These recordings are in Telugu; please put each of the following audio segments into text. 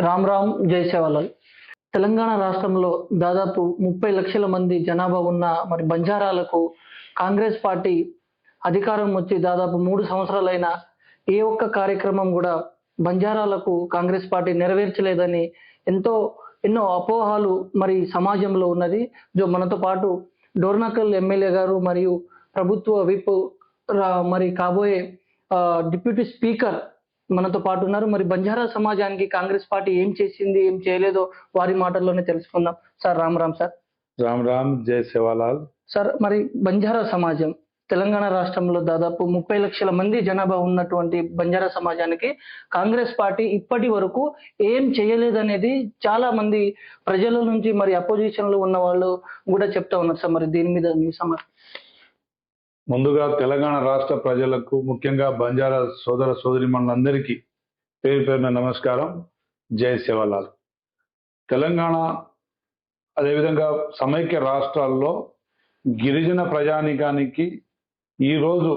రామ్ రామ్ జై సేవాలాల్. తెలంగాణ రాష్ట్రంలో దాదాపు 30 లక్షల మంది జనాభా ఉన్న మరి బంజారాలకు కాంగ్రెస్ పార్టీ అధికారం వచ్చి దాదాపు 3 సంవత్సరాలైనా ఏ ఒక్క కార్యక్రమం కూడా బంజారాలకు కాంగ్రెస్ పార్టీ నెరవేర్చలేదని ఎన్నో అపోహలు మరి సమాజంలో ఉన్నది. మనతో పాటు డోర్నకల్ ఎమ్మెల్యే గారు మరియు ప్రభుత్వ విప్ మరి కాబోయే డిప్యూటీ స్పీకర్ మనతో పాటు ఉన్నారు. మరి బంజారా సమాజానికి కాంగ్రెస్ పార్టీ ఏం చేసింది, ఏం చేయలేదో వారి మాటల్లోనే తెలుసుకుందాం. Sir Ram Ram sir. రామ్ రామ్ జై సేవాలాల్. సార్, మరి బంజారా సమాజం తెలంగాణ రాష్ట్రంలో దాదాపు 30 లక్షల మంది జనాభా ఉన్నటువంటి బంజారా సమాజానికి కాంగ్రెస్ పార్టీ ఇప్పటి వరకు ఏం చేయలేదనేది చాలా మంది ప్రజల నుంచి మరి అపోజిషన్ లో ఉన్న వాళ్ళు కూడా చెప్తా ఉన్నారు సార్. మరి దీని మీద మీ సమర్థన? ముందుగా తెలంగాణ రాష్ట్ర ప్రజలకు, ముఖ్యంగా బంజారా సోదర సోదరిమణులందరికీ పేరు పేరున నమస్కారం. జై సేవాలాల్. తెలంగాణ అదేవిధంగా సమైక్య రాష్ట్రాల్లో గిరిజన ప్రజానీకానికి ఈరోజు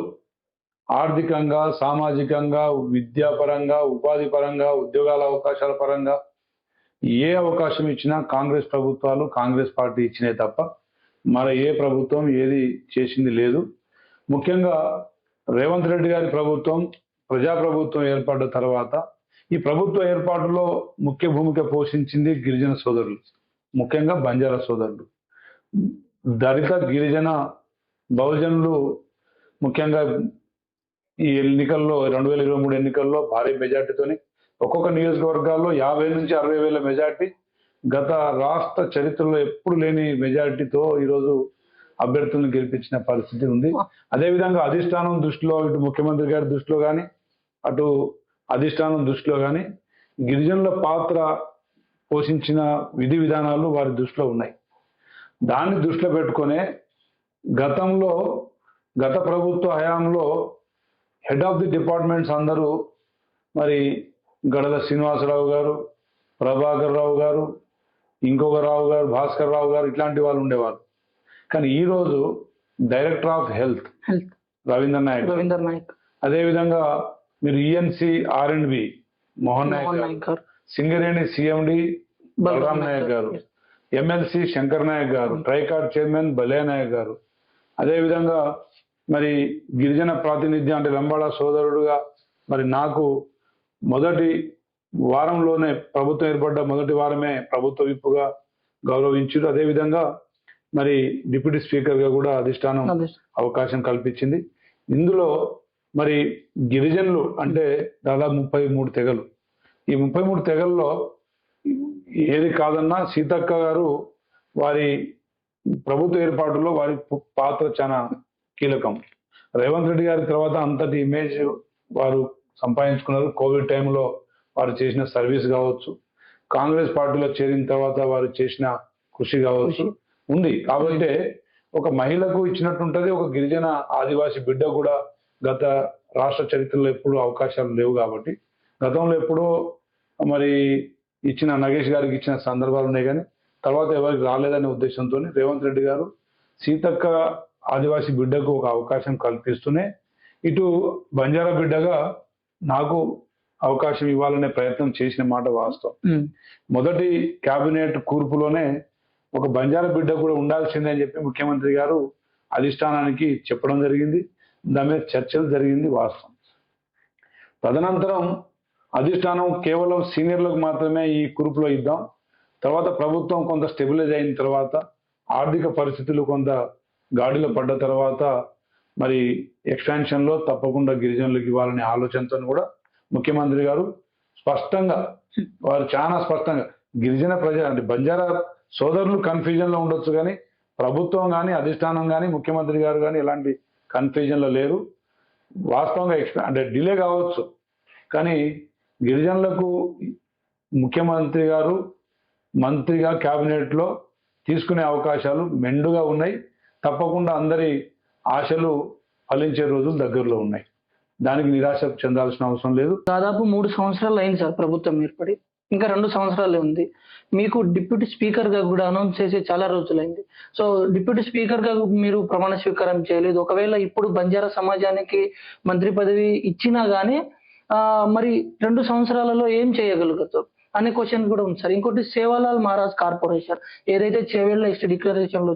ఆర్థికంగా, సామాజికంగా, విద్యాపరంగా, ఉపాధి పరంగా, ఉద్యోగాల అవకాశాల పరంగా ఏ అవకాశం ఇచ్చినా కాంగ్రెస్ ప్రభుత్వాలు, కాంగ్రెస్ పార్టీ ఇచ్చినే తప్ప మరి ఏ ప్రభుత్వం ఏది చేసింది లేదు. ముఖ్యంగా రేవంత్ రెడ్డి గారి ప్రభుత్వం, ప్రజాప్రభుత్వం ఏర్పడ్డ తర్వాత ఈ ప్రభుత్వ ఏర్పాటులో ముఖ్య భూమిక పోషించింది గిరిజన సోదరులు, ముఖ్యంగా బంజారా సోదరులు. దళిత, గిరిజన, బహుజనులు ముఖ్యంగా ఈ ఎన్నికల్లో 2023 ఎన్నికల్లో భారీ మెజార్టీతోని ఒక్కొక్క నియోజకవర్గాల్లో 50 నుంచి 60 వేల మెజార్టీ, గత రాష్ట్ర చరిత్రలో ఎప్పుడు లేని మెజార్టీతో ఈరోజు అభ్యర్థులను గెలిపించిన పరిస్థితి ఉంది. అదేవిధంగా అధిష్టానం దృష్టిలో, ఇటు ముఖ్యమంత్రి గారి దృష్టిలో కానీ, అటు అధిష్టానం దృష్టిలో కానీ గిరిజనుల పాత్ర పోషించిన విధి విధానాలు వారి దృష్టిలో ఉన్నాయి. దాన్ని దృష్టిలో పెట్టుకునే గత ప్రభుత్వ హయాంలో హెడ్ ఆఫ్ ది డిపార్ట్మెంట్స్ అందరూ మరి గడల శ్రీనివాసరావు గారు, ప్రభాకర్ రావు గారు, ఇంకొక రావు గారు, భాస్కర్ రావు గారు, ఇట్లాంటి వాళ్ళు ఉండేవారు. కానీ ఈరోజు director of health Ravinder Naik, అదేవిధంగా మీరు ఈఎన్సి ఆర్ఎండ్బి మోహన్ నాయక్ గారు, సింగరేణి సిఎండి బలరాం నాయక్ గారు, ఎమ్మెల్సీ శంకర్ నాయక్ గారు, ట్రైకార్డ్ చైర్మన్ బలే నాయక్ గారు, అదేవిధంగా మరి గిరిజన ప్రాతినిధ్యం అంటే లంబాడా సోదరుడుగా మరి నాకు మొదటి వారంలోనే, ప్రభుత్వం ఏర్పడ్డ మొదటి వారమే ప్రభుత్వ విప్పుగా గౌరవించారు. అదేవిధంగా మరి డిప్యూటీ స్పీకర్గా కూడా అధిష్టానం అవకాశం కల్పించింది. ఇందులో మరి గిరిజనులు అంటే దాదాపు 33 తెగలు. ఈ 33 తెగల్లో ఏది కాదన్నా సీతక్క గారు వారి ప్రభుత్వ ఏర్పాటులో వారి పాత్ర చాలా కీలకం. రేవంత్ రెడ్డి గారి తర్వాత అంతటి ఇమేజ్ వారు సంపాదించుకున్నారు. కోవిడ్ టైంలో వారు చేసిన సర్వీస్ కావచ్చు, కాంగ్రెస్ పార్టీలో చేరిన తర్వాత వారు చేసిన కృషి కావచ్చు ఉంది. కాబట్టి ఒక మహిళకు ఇచ్చినట్టుంటది, ఒక గిరిజన ఆదివాసీ బిడ్డ కూడా గత రాష్ట్ర చరిత్రలో ఎప్పుడు అవకాశాలు లేవు. కాబట్టి గతంలో ఎప్పుడో మరి ఇచ్చిన నగేష్ గారికి ఇచ్చిన సందర్భాలు ఉన్నాయి, కానీ తర్వాత ఎవరికి రాలేదనే ఉద్దేశంతో రేవంత్ రెడ్డి గారు సీతక్క ఆదివాసీ బిడ్డకు ఒక అవకాశం కల్పిస్తూనే ఇటు బంజారా బిడ్డగా నాకు అవకాశం ఇవ్వాలనే ప్రయత్నం చేసిన మాట వాస్తవం. మొదటి కేబినెట్ కూర్పులోనే ఒక బంజారా బిడ్డ కూడా ఉండాల్సిందే అని చెప్పి ముఖ్యమంత్రి గారు అధిష్టానానికి చెప్పడం జరిగింది. దాని మీద చర్చలు జరిగింది వాస్తవం. తదనంతరం అధిష్టానం కేవలం సీనియర్లకు మాత్రమే ఈ కూర్పులో ఇద్దాం, తర్వాత ప్రభుత్వం కొంత స్టెబిలైజ్ అయిన తర్వాత, ఆర్థిక పరిస్థితులు కొంత గాడిలో పడ్డ తర్వాత మరి ఎక్స్పాన్షన్లో తప్పకుండా గిరిజనులకు ఇవ్వాలనే ఆలోచనతో కూడా ముఖ్యమంత్రి గారు స్పష్టంగా, వారు చాలా స్పష్టంగా గిరిజన ప్రజలు అంటే బంజారా సోదరులు కన్ఫ్యూజన్లో ఉండొచ్చు, కానీ ప్రభుత్వం కానీ, అధిష్టానం కానీ, ముఖ్యమంత్రి గారు కానీ ఎలాంటి కన్ఫ్యూజన్లో లేరు. వాస్తవంగా అంటే డిలే కావచ్చు, కానీ గిరిజనులకు ముఖ్యమంత్రి గారు మంత్రిగా క్యాబినెట్లో తీసుకునే అవకాశాలు మెండుగా ఉన్నాయి. తప్పకుండా అందరి ఆశలు ఫలించే రోజులు దగ్గరలో ఉన్నాయి. దానికి నిరాశ చెందాల్సిన అవసరం లేదు. దాదాపు 3 సంవత్సరాలు అయింది సార్ ప్రభుత్వం ఏర్పడి, ఇంకా 2 సంవత్సరాలే ఉంది. మీకు డిప్యూటీ స్పీకర్ గా కూడా అనౌన్స్ చేసి చాలా రోజులైంది. సో డిప్యూటీ స్పీకర్ గా మీరు ప్రమాణ స్వీకారం చేయలేదు. ఒకవేళ ఇప్పుడు బంజారా సమాజానికి మంత్రి పదవి ఇచ్చినా గానీ మరి 2 సంవత్సరాలలో ఏం చేయగలుగుతారు? అనే క్వశ్చన్ కూడా ఉంది సార్. ఇంకోటి సేవాలాల్ మహారాజ్ కార్పొరేషన్ ఏదైతే చేవెళ్ళ ఎస్టీ డిక్లరేషన్ లో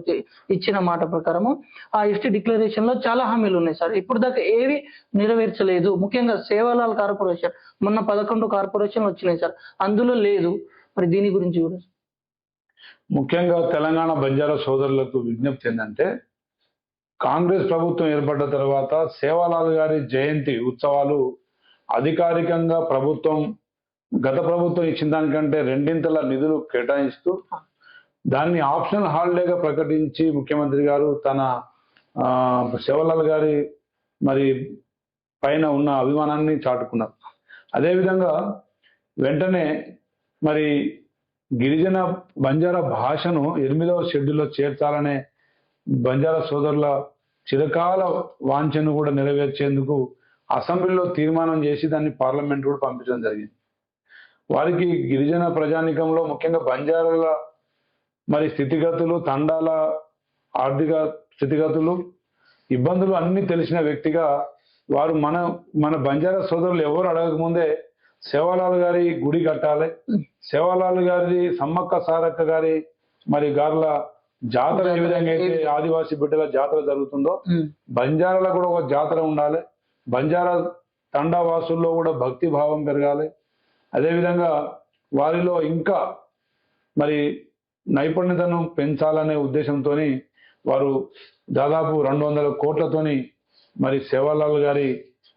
ఇచ్చిన మాట ప్రకారము ఆ ఎస్టీ డిక్లరేషన్ లో చాలా హామీలు ఉన్నాయి సార్. ఇప్పుడు దాకా ఏవి నెరవేర్చలేదు. ముఖ్యంగా సేవాలాల్ కార్పొరేషన్ మొన్న 11 కార్పొరేషన్లు వచ్చినాయి సార్, అందులో లేదు. మరి దీని గురించి కూడా ముఖ్యంగా తెలంగాణ బంజారా సోదరులకు విజ్ఞప్తి ఏంటంటే, కాంగ్రెస్ ప్రభుత్వం ఏర్పడ్డ తర్వాత సేవాలాల్ గారి జయంతి ఉత్సవాలు అధికారికంగా గత ప్రభుత్వం ఇచ్చిన దానికంటే రెండింతల నిధులు కేటాయిస్తూ దాన్ని ఆప్షనల్ హాలిడేగా ప్రకటించి ముఖ్యమంత్రి గారు తన సేవాలాల్ గారి మరి పైన ఉన్న అభిమానాన్ని చాటుకున్నారు. అదేవిధంగా వెంటనే మరి గిరిజన బంజారా భాషను 8వ షెడ్యూల్లో చేర్చాలనే బంజారా సోదరుల చిరకాల వాంఛను కూడా నెరవేర్చేందుకు అసెంబ్లీలో తీర్మానం చేసి దాన్ని పార్లమెంట్ కూడా పంపించడం జరిగింది. వారికి గిరిజన ప్రజానికంలో ముఖ్యంగా బంజారాల మరి స్థితిగతులు, తండాల ఆర్థిక స్థితిగతులు, ఇబ్బందులు అన్ని తెలిసిన వ్యక్తిగా వారు మన బంజారా సోదరులు ఎవరు అడగకముందే సేవాలాల్ గారి గుడి కట్టాలి, సేవాలాల్ గారి సమ్మక్క సారక్క గారి మరి గార్ల జాతర ఏ విధంగా అయితే ఆదివాసీ బిడ్డల జాతర జరుగుతుందో బంజారాలో కూడా ఒక జాతర ఉండాలి, బంజారా తండావాసుల్లో కూడా భక్తి భావం పెరగాలి, అదేవిధంగా వారిలో ఇంకా మరి నైపుణ్యతను పెంచాలనే ఉద్దేశంతో వారు దాదాపు 200 కోట్లతోని మరి సేవాలాల్ గారి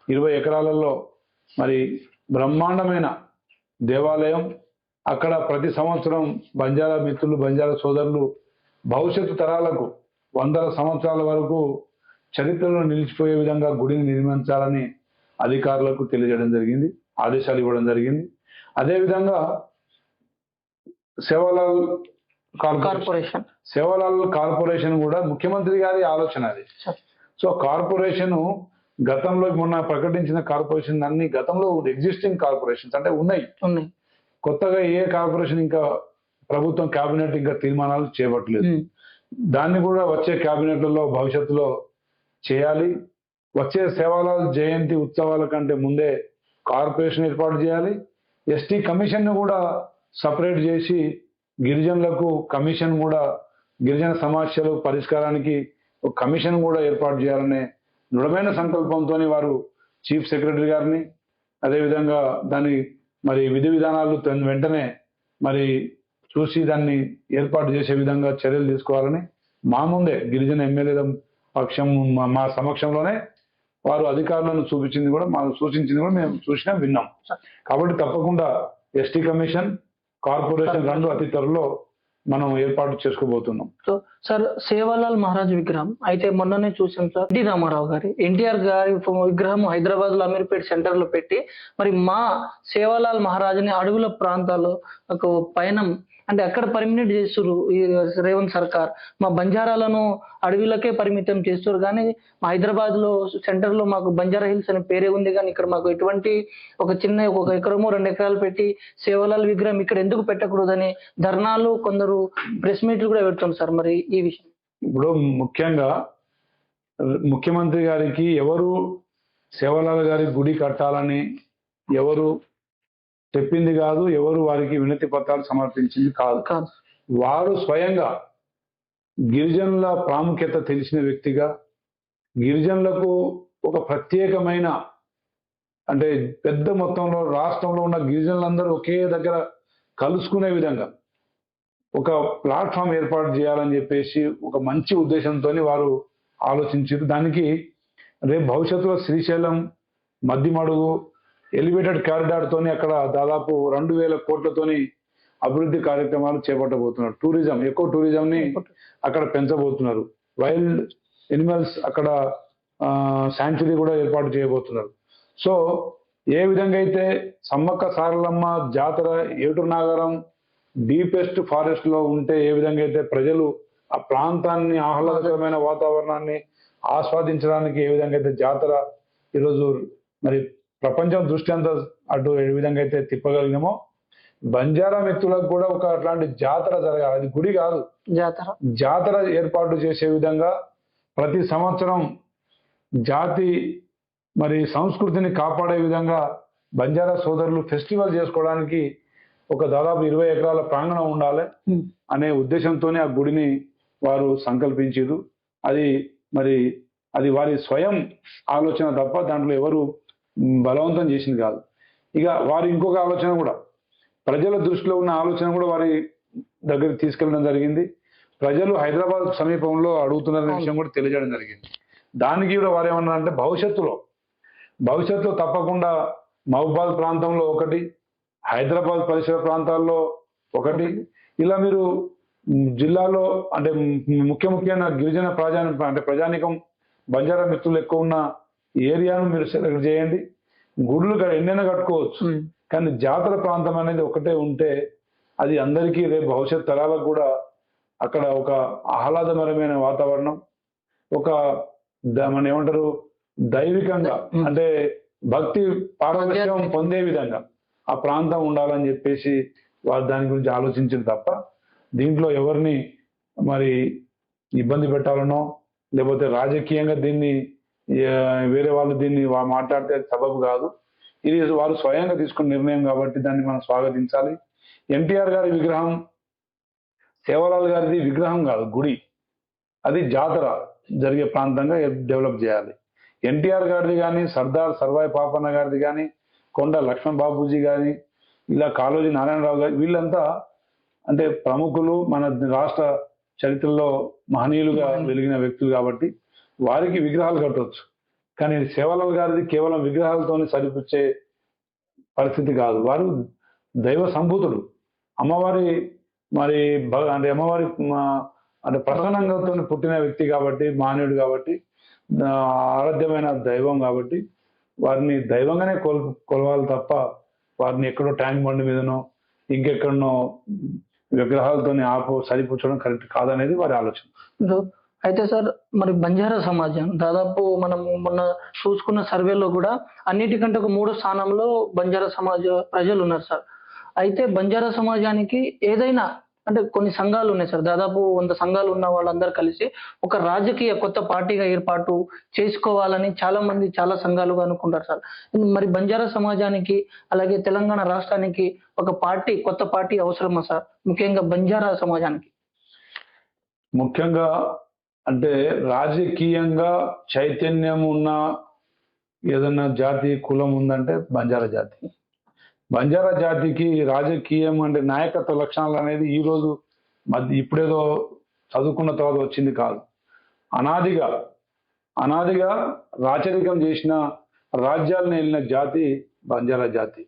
20 ఎకరాలలో మరి బ్రహ్మాండమైన దేవాలయం, అక్కడ ప్రతి సంవత్సరం బంజారా మిత్రులు, బంజారా సోదరులు భవిష్యత్తు తరాలకు 100 సంవత్సరాల వరకు చరిత్రలో నిలిచిపోయే విధంగా గుడిని నిర్మించాలని అధికారులకు తెలియజేయడం జరిగింది, ఆదేశాలు ఇవ్వడం జరిగింది. అదేవిధంగా సేవాలాల్ కార్పొరేషన్ కూడా ముఖ్యమంత్రి గారి ఆలోచన అది. సో కార్పొరేషన్ గతంలో మొన్న ప్రకటించిన కార్పొరేషన్ అన్ని గతంలో ఎగ్జిస్టింగ్ కార్పొరేషన్స్ అంటే ఉన్నాయి. కొత్తగా ఏ కార్పొరేషన్ ఇంకా ప్రభుత్వం కేబినెట్ ఇంకా తీర్మానాలు చేపట్టలేదు. దాన్ని కూడా వచ్చే కేబినెట్లలో భవిష్యత్తులో చేయాలి. వచ్చే సేవాలాల్ జయంతి ఉత్సవాల కంటే ముందే కార్పొరేషన్ ఏర్పాటు చేయాలి. ఎస్టీ కమిషన్ ను కూడా సపరేట్ చేసి గిరిజనులకు కమిషన్ కూడా, గిరిజన సమస్యలు పరిష్కారానికి ఒక కమిషన్ కూడా ఏర్పాటు చేయాలనే దృఢమైన సంకల్పంతో వారు చీఫ్ సెక్రటరీ గారిని, అదేవిధంగా దాని మరి విధి విధానాలు వెంటనే మరి చూసి దాన్ని ఏర్పాటు చేసే విధంగా చర్యలు తీసుకోవాలని మా ముందే గిరిజన ఎమ్మెల్యేల పక్షం మా సమక్షంలోనే వారు అధికారులను సూచించింది కూడా మేము చూసినా విన్నాం. కాబట్టి తప్పకుండా ఎస్టీ కమిషన్, కార్పొరేషన్ రెండు అతి త్వరలో మనం ఏర్పాటు చేసుకోబోతున్నాం. సో సార్, సేవాలాల్ మహారాజ్ విగ్రహం అయితే మొన్ననే చూసాం సార్, ఎన్టీ రామారావు గారి, ఎన్టీఆర్ గారి విగ్రహం హైదరాబాద్ లో అమీర్పేట్ సెంటర్ లో పెట్టి మరి మా సేవాలాల్ మహారాజ్ని అడవుల ప్రాంతాల్లో ఒక పయనం అంటే అక్కడ పర్మినెంట్ చేస్తున్నారు ఈ రేవంత్ సర్కార్. మా బంజారాలను అడవిలకే పరిమితం చేస్తారు, కానీ హైదరాబాద్ లో సెంటర్ లో మాకు బంజారా హిల్స్ అనే పేరే ఉంది, కానీ ఇక్కడ మాకు ఎటువంటి ఒక 1 ఎకరమో 2 ఎకరాలు పెట్టి సేవాలాల్ విగ్రహం ఇక్కడ ఎందుకు పెట్టకూడదని ధర్నాలు, కొందరు ప్రెస్ మీట్లు కూడా పెడుతుంది సార్. మరి ఈ విషయం ఇప్పుడు ముఖ్యంగా ముఖ్యమంత్రి గారికి ఎవరు సేవాలాల్ గారి గుడి కట్టాలని ఎవరు చెప్పింది కాదు, ఎవరు వారికి వినతి పత్రాలు సమర్పించింది కాదు. వారు స్వయంగా గిరిజనుల ప్రాముఖ్యత తెలిసిన వ్యక్తిగా, గిరిజనులకు ఒక ప్రత్యేకమైన అంటే పెద్ద మొత్తంలో రాష్ట్రంలో ఉన్న గిరిజనులందరూ ఒకే దగ్గర కలుసుకునే విధంగా ఒక ప్లాట్ఫామ్ ఏర్పాటు చేయాలని చెప్పేసి ఒక మంచి ఉద్దేశంతో వారు ఆలోచించారు. దానికి రేపు భవిష్యత్తులో శ్రీశైలం, మద్దిమడుగు ఎలివేటెడ్ కారిడార్ తోని అక్కడ దాదాపు 2000 కోట్లతోని అభివృద్ధి కార్యక్రమాలు చేపట్టబోతున్నారు. టూరిజం, ఎకో టూరిజం ని అక్కడ పెంచబోతున్నారు. వైల్డ్ ఎనిమల్స్ అక్కడ శాంక్చురీ కూడా ఏర్పాటు చేయబోతున్నారు. సో ఏ విధంగా అయితే సమ్మక్క సారలమ్మ జాతర ఏటూరు నాగారం డీపెస్ట్ ఫారెస్ట్ లో ఉంటే ఏ విధంగా అయితే ప్రజలు ఆ ప్రాంతాన్ని ఆహ్లాదకరమైన వాతావరణాన్ని ఆస్వాదించడానికి ఏ విధంగా అయితే జాతర ఈరోజు మరి ప్రపంచం దృష్టి అంతా అటు ఏ విధంగా అయితే తిప్పగలిగినామో, బంజారా మిత్రులకు కూడా ఒక అట్లాంటి జాతర జరగాలి. అది గుడి కాదు, జాతర ఏర్పాటు చేసే విధంగా ప్రతి సంవత్సరం జాతి మరి సంస్కృతిని కాపాడే విధంగా బంజారా సోదరులు ఫెస్టివల్ చేసుకోవడానికి ఒక దాదాపు 20 ఎకరాల ప్రాంగణం ఉండాలి అనే ఉద్దేశంతోనే ఆ గుడిని వారు సంకల్పించారు. అది మరి అది వారి స్వయం ఆలోచన తప్ప దాంట్లో ఎవరు బలవంతం చేసింది కాదు. ఇక వారి ఇంకొక ఆలోచన కూడా, ప్రజల దృష్టిలో ఉన్న ఆలోచన కూడా వారి దగ్గరికి తీసుకెళ్ళడం జరిగింది. ప్రజలు హైదరాబాద్ సమీపంలో అడుగుతున్న విషయం కూడా తెలియజేయడం జరిగింది. దానికి కూడా వారు ఏమన్నారంటే భవిష్యత్తులో తప్పకుండా మహబూబాద్ ప్రాంతంలో ఒకటి, హైదరాబాద్ పరిసర ప్రాంతాల్లో ఒకటి, ఇలా మీరు జిల్లాలో అంటే ముఖ్యమైన గిరిజన ప్రజానికం బంజారా మిత్రులు ఎక్కువ ఉన్న ఏరియాను మీరు సెలెక్ట్ చేయండి. గుడులు ఎన్నైనా కట్టుకోవచ్చు, కానీ జాతర ప్రాంతం అనేది ఒకటే ఉంటే అది అందరికీ రేపు భవిష్యత్ తరాలకు కూడా అక్కడ ఒక ఆహ్లాదకరమైన వాతావరణం, ఒక మన ఏమంటారు దైవికంగా అంటే భక్తి పారవశ్యం పొందే విధంగా ఆ ప్రాంతం ఉండాలని చెప్పేసి వారు దాని గురించి ఆలోచించారు తప్ప దీంట్లో ఎవరిని మరి ఇబ్బంది పెట్టాలనో లేకపోతే రాజకీయంగా దీన్ని వేరే వాళ్ళు దీన్ని మాట్లాడితే సబబు కాదు. ఇది వారు స్వయంగా తీసుకున్న నిర్ణయం కాబట్టి దాన్ని మనం స్వాగతించాలి. ఎన్టీఆర్ గారి విగ్రహం, సేవలాల్ గారిది విగ్రహం కాదు, గుడి. అది జాతర జరిగే ప్రాంతంగా డెవలప్ చేయాలి. ఎన్టీఆర్ గారిది కానీ, సర్దార్ సర్వాయి పాపన్న గారిది కానీ, కొండ లక్ష్మణ్ బాబూజీ కానీ, ఇలా కాళోజీ నారాయణరావు గారి, వీళ్ళంతా అంటే ప్రముఖులు, మన రాష్ట్ర చరిత్రలో మహనీయులుగా వెలిగిన వ్యక్తులు కాబట్టి వారికి విగ్రహాలు కట్టవచ్చు. కానీ సేవలాల్ గారిది కేవలం విగ్రహాలతోనే సరిపుచ్చే పరిస్థితి కాదు. వారు దైవ సంభూతుడు, అమ్మవారి మరి అంటే అమ్మవారి అంటే ప్రసన్నంతో పుట్టిన వ్యక్తి కాబట్టి, మానవుడు కాబట్టి, ఆరాధ్యమైన దైవం కాబట్టి వారిని దైవంగానే కొలవాలి తప్ప వారిని ఎక్కడో ట్యాంక్ బండ్ మీదనో ఇంకెక్కడనో విగ్రహాలతోనే సరిపుచ్చడం కరెక్ట్ కాదనేది వారి ఆలోచన. అయితే సార్, మరి బంజారా సమాజం దాదాపు మనం మొన్న చూసుకున్న సర్వేలో కూడా అన్నిటికంటే ఒక 3వ స్థానంలో బంజారా సమాజ ప్రజలు ఉన్నారు సార్. అయితే బంజారా సమాజానికి ఏదైనా అంటే కొన్ని సంఘాలు ఉన్నాయి సార్, దాదాపు 100 సంఘాలు ఉన్న వాళ్ళందరూ కలిసి ఒక రాజకీయ కొత్త పార్టీగా ఏర్పాటు చేసుకోవాలని చాలా సంఘాలుగా అనుకుంటారు సార్. మరి బంజారా సమాజానికి అలాగే తెలంగాణ రాష్ట్రానికి ఒక పార్టీ, కొత్త పార్టీ అవసరమా సార్, ముఖ్యంగా బంజారా సమాజానికి? ముఖ్యంగా అంటే రాజకీయంగా చైతన్యం ఉన్న ఏదన్నా జాతి, కులం ఉందంటే బంజారా జాతి. బంజారా జాతికి రాజకీయం అంటే నాయకత్వ లక్షణాలు అనేది ఈరోజు ఇప్పుడేదో చదువుకున్న తర్వాత వచ్చింది కాదు. అనాదిగా రాచరికం చేసిన రాజ్యాలను వెళ్ళిన జాతి బంజారా జాతి.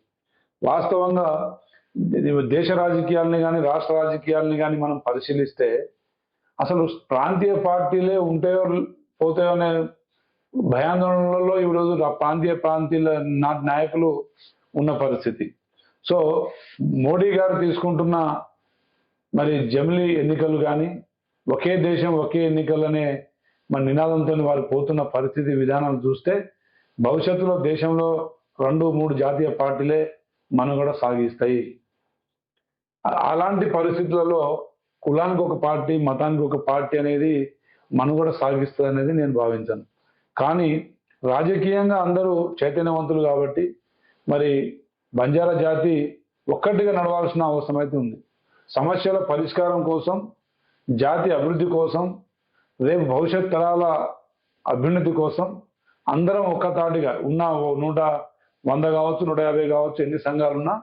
వాస్తవంగా దేశ రాజకీయాలని కానీ రాష్ట్ర రాజకీయాలని కానీ మనం పరిశీలిస్తే అసలు ప్రాంతీయ పార్టీలే ఉంటాయో పోతాయో అనే భయాందోళనలలో ఈరోజు ప్రాంతీయ నాయకులు ఉన్న పరిస్థితి. సో మోడీ గారు తీసుకుంటున్న మరి జమిలీ ఎన్నికలు కానీ, ఒకే దేశం ఒకే ఎన్నికలు అనే మన నినాదంతో వారు పోతున్న పరిస్థితి విధానాలు చూస్తే భవిష్యత్తులో దేశంలో 2-3 జాతీయ పార్టీలే మనుగడ సాగిస్తాయి. అలాంటి పరిస్థితులలో కులానికి ఒక పార్టీ, మతానికి ఒక పార్టీ అనేది మనుగడ సాగిస్తుంది అనేది నేను భావించాను. కానీ రాజకీయంగా అందరూ చైతన్యవంతులు కాబట్టి మరి బంజారా జాతి ఒక్కటిగా నడవాల్సిన అవసరం అయితే ఉంది. సమస్యల పరిష్కారం కోసం, జాతి అభివృద్ధి కోసం, రేపు భవిష్యత్ తరాల అభ్యున్నతి కోసం అందరం ఒక్కతాటిగా ఉన్న 100 కావచ్చు, 150 కావచ్చు, ఎన్ని సంఘాలున్నా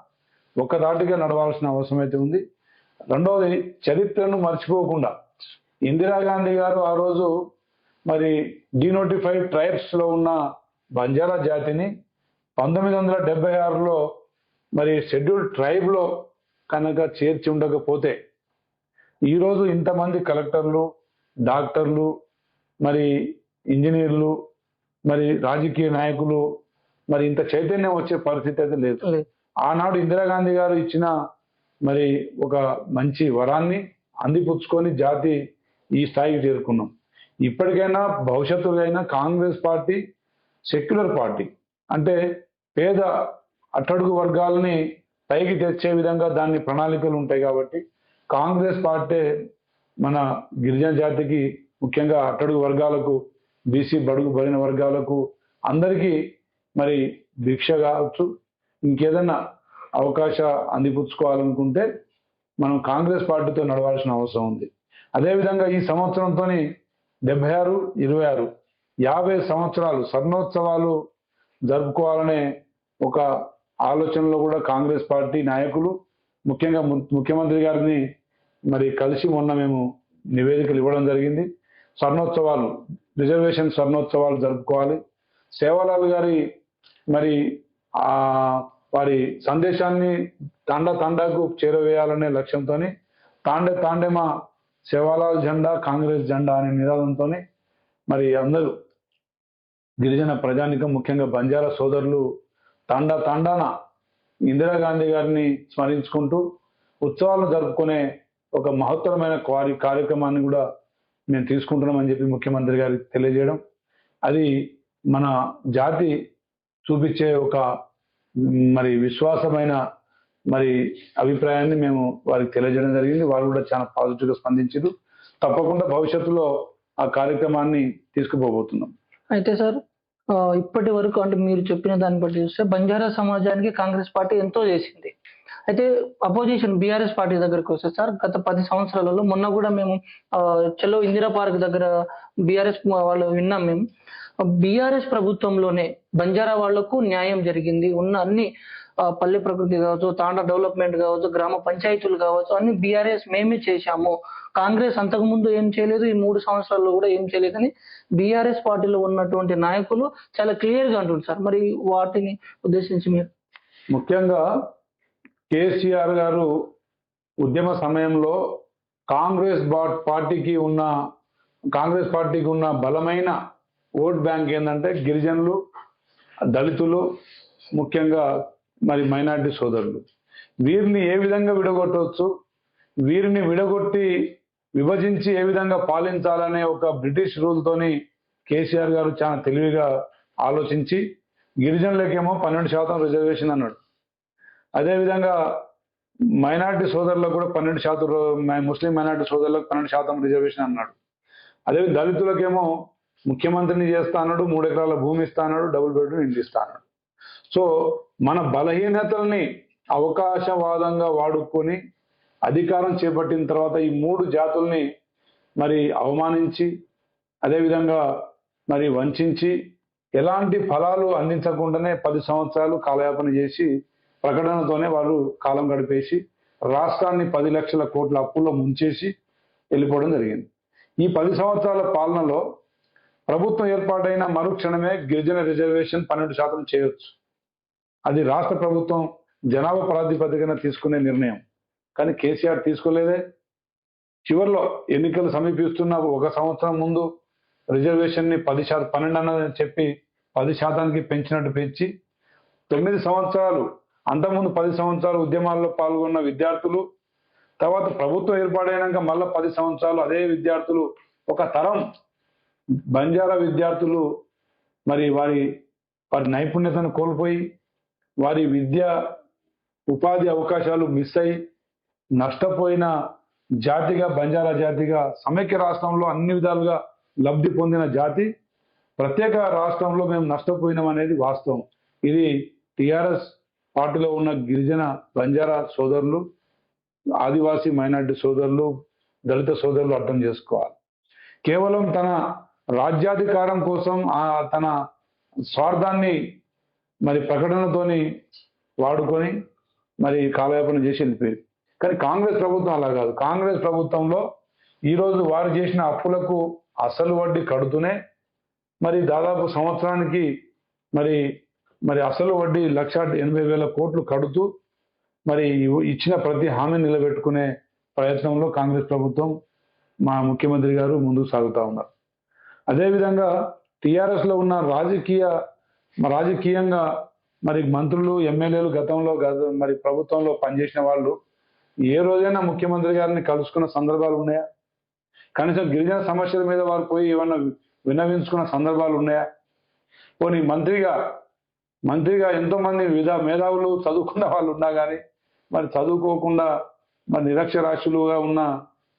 ఒక్కతాటిగా నడవాల్సిన అవసరం అయితే ఉంది. రెండవది, చరిత్రను మర్చిపోకుండా ఇందిరాగాంధీ గారు ఆ రోజు మరి డినోటిఫైడ్ ట్రైబ్స్ లో ఉన్న బంజారా జాతిని 1976లో మరి షెడ్యూల్డ్ ట్రైబ్ లో కనుక చేర్చి ఉండకపోతే ఈరోజు ఇంతమంది కలెక్టర్లు, డాక్టర్లు, మరి ఇంజనీర్లు, మరి రాజకీయ నాయకులు, మరి ఇంత చైతన్యం వచ్చే పరిస్థితి అయితే లేదు. ఆనాడు ఇందిరాగాంధీ గారు ఇచ్చిన మరి ఒక మంచి వరాన్ని అందిపుచ్చుకొని జాతి ఈ స్థాయికి చేరుకున్నాం. ఇప్పటికైనా భవిష్యత్తులో అయినా కాంగ్రెస్ పార్టీ సెక్యులర్ పార్టీ, అంటే పేద అట్టడుగు వర్గాలని పైకి తెచ్చే విధంగా దాని ప్రణాళికలు ఉంటాయి కాబట్టి కాంగ్రెస్ పార్టీ మన గిరిజన జాతికి, ముఖ్యంగా అట్టడుగు వర్గాలకు, బీసీ బడుగు బలిన వర్గాలకు అందరికీ మరి భిక్ష కావచ్చు, ఇంకేదన్నా అవకాశ అందిపుచ్చుకోవాలనుకుంటే మనం కాంగ్రెస్ పార్టీతో నడవాల్సిన అవసరం ఉంది. అదేవిధంగా ఈ సంవత్సరంతో 76, 26 50 సంవత్సరాలు స్వర్ణోత్సవాలు జరుపుకోవాలనే ఒక ఆలోచనలో కూడా కాంగ్రెస్ పార్టీ నాయకులు ముఖ్యంగా ముఖ్యమంత్రి గారిని మరి కలిసి మొన్న మేము నివేదికలు ఇవ్వడం జరిగింది. స్వర్ణోత్సవాలు, రిజర్వేషన్ స్వర్ణోత్సవాలు జరుపుకోవాలి. సేవాలాల్ గారి మరి వారి సందేశాన్ని తండాకు చేరవేయాలనే లక్ష్యంతో తాండే తాండేమా సేవాలాల్ జెండా కాంగ్రెస్ జెండా అనే నినాదంతో మరి అందరూ గిరిజన ప్రజానికం ముఖ్యంగా బంజారా సోదరులు తాండాన ఇందిరాగాంధీ గారిని స్మరించుకుంటూ ఉత్సవాలను జరుపుకునే ఒక మహత్తరమైన కార్యక్రమాన్ని కూడా మేము తీసుకుంటున్నామని చెప్పి ముఖ్యమంత్రి గారికి తెలియజేయడం, అది మన జాతి చూపించే ఒక మరి విశ్వాసమైన మరి అభిప్రాయాన్ని మేము వారికి తెలియజేయడం జరిగింది. వారు కూడా చాలా పాజిటివ్గా స్పందించారు. తప్పకుండా భవిష్యత్తులో ఆ కార్యక్రమాన్ని తీసుకుపోబోతున్నాం. అయితే సార్, ఇప్పటి వరకు అంటే మీరు చెప్పిన దాన్ని బట్టి చూస్తే బంజారా సమాజానికి కాంగ్రెస్ పార్టీ ఎంతో చేసింది. అయితే అపోజిషన్ బీఆర్ఎస్ పార్టీ దగ్గరకు వస్తే సార్, గత 10 సంవత్సరాలలో మొన్న కూడా మేము చలో ఇందిరా పార్క్ దగ్గర బీఆర్ఎస్ వాళ్ళు విన్నాం. మేము బీఆర్ఎస్ ప్రభుత్వంలోనే బంజారా వాళ్లకు న్యాయం జరిగింది. ఉన్న అన్ని పల్లె ప్రకృతి కావచ్చు, తాండా డెవలప్మెంట్ కావచ్చు, గ్రామ పంచాయతీలు కావచ్చు, అన్ని బీఆర్ఎస్ మేమే చేశాము. కాంగ్రెస్ అంతకుముందు ఏం చేయలేదు, ఈ 3 సంవత్సరాల్లో కూడా ఏం చేయలేదని బీఆర్ఎస్ పార్టీలో ఉన్నటువంటి నాయకులు చాలా క్లియర్ గా అంటున్నారు సార్. మరి వాటిని ఉద్దేశించి మీరు? ముఖ్యంగా కేసీఆర్ గారు ఉద్యమ సమయంలో కాంగ్రెస్ పార్టీకి ఉన్న బలమైన ఓట్ బ్యాంక్ ఏంటంటే గిరిజనులు, దళితులు, ముఖ్యంగా మరి మైనారిటీ సోదరులు. వీరిని ఏ విధంగా విడగొట్టవచ్చు, వీరిని విభజించి ఏ విధంగా పాలించాలనే ఒక బ్రిటిష్ రూల్తోని కేసీఆర్ గారు చాలా తెలివిగా ఆలోచించి గిరిజనులకేమో 12% రిజర్వేషన్ అన్నాడు. అదేవిధంగా మైనారిటీ సోదరులకు కూడా 12%, ముస్లిం మైనారిటీ సోదరులకు 12% రిజర్వేషన్ అన్నాడు. అదే దళితులకేమో ముఖ్యమంత్రిని చేస్తా అన్నాడు, 3 ఎకరాల భూమి ఇస్తా అన్నాడు, డబుల్ బెడ్రూమ్ ఇంటి ఇస్తా అన్నాడు. సో మన బలహీనతల్ని అవకాశవాదంగా వాడుకొని అధికారం చేపట్టిన తర్వాత ఈ 3 జాతుల్ని మరి అవమానించి, అదేవిధంగా మరి వంచి, ఎలాంటి ఫలాలు అందించకుండానే 10 సంవత్సరాలు కాలయాపన చేసి ప్రకటనతోనే వారు కాలం గడిపేసి రాష్ట్రాన్ని 10 లక్షల కోట్ల అప్పుల్లో ముంచేసి వెళ్ళిపోవడం జరిగింది. ఈ 10 సంవత్సరాల పాలనలో ప్రభుత్వం ఏర్పాటైన మరుక్షణమే గిరిజన రిజర్వేషన్ 12% చేయొచ్చు. అది రాష్ట్ర ప్రభుత్వం జనాభా ప్రాతిపదికన తీసుకునే నిర్ణయం. కానీ కేసీఆర్ తీసుకోలేదే. చివరిలో ఎన్నికలు సమీపిస్తున్న 1 సంవత్సరం ముందు రిజర్వేషన్ని 12 అన్నదని చెప్పి 10%కి పెంచినట్టు పెంచి 9 సంవత్సరాలు, అంతకుముందు 10 సంవత్సరాలు ఉద్యమాల్లో పాల్గొన్న విద్యార్థులు, తర్వాత ప్రభుత్వం ఏర్పాటైనాక మళ్ళీ 10 సంవత్సరాలు అదే విద్యార్థులు, ఒక తరం బంజారా విద్యార్థులు మరి వారి నైపుణ్యతను కోల్పోయి, వారి ఉపాధి అవకాశాలు మిస్ అయి నష్టపోయిన జాతిగా బంజారా జాతిగా సమైక్య రాష్ట్రంలో అన్ని విధాలుగా లబ్ధి పొందిన జాతి, ప్రత్యేక రాష్ట్రంలో మేము నష్టపోయినాం అనేది వాస్తవం. ఇది టిఆర్ఎస్ పార్టీలో ఉన్న గిరిజన బంజారా సోదరులు, ఆదివాసీ మైనారిటీ సోదరులు, దళిత సోదరులు అర్థం చేసుకోవాలి. కేవలం తన రాజ్యాధికారం కోసం తన స్వార్థాన్ని మరి ప్రకటనతోని వాడుకొని మరి కాలయాపన చేసి వెళ్ళిపోయింది. కానీ కాంగ్రెస్ ప్రభుత్వం అలా కాదు. కాంగ్రెస్ ప్రభుత్వంలో ఈరోజు వారు చేసిన అప్పులకు అసలు వడ్డీ కడుతూనే మరి దాదాపు సంవత్సరానికి మరి అసలు వడ్డీ 1,80,000 కోట్లు కడుతూ మరి ఇచ్చిన ప్రతి హామీని నిలబెట్టుకునే ప్రయత్నంలో కాంగ్రెస్ ప్రభుత్వం, మా ముఖ్యమంత్రి గారు ముందుకు సాగుతూ ఉన్నారు. అదేవిధంగా టీఆర్ఎస్లో ఉన్న రాజకీయంగా మరి మంత్రులు, ఎమ్మెల్యేలు గతంలో మరి ప్రభుత్వంలో పనిచేసిన వాళ్ళు ఏ రోజైనా ముఖ్యమంత్రి గారిని కలుసుకున్న సందర్భాలు ఉన్నాయా? కనీసం గిరిజన సమస్యల మీద వారు పోయి ఏమన్నా విన్నవించుకున్న సందర్భాలు ఉన్నాయా? పోనీ మంత్రిగా ఎంతో మంది మేధావులు చదువుకున్న వాళ్ళు ఉన్నా కానీ మరి చదువుకోకుండా మరి నిరక్షరాస్యులుగా ఉన్న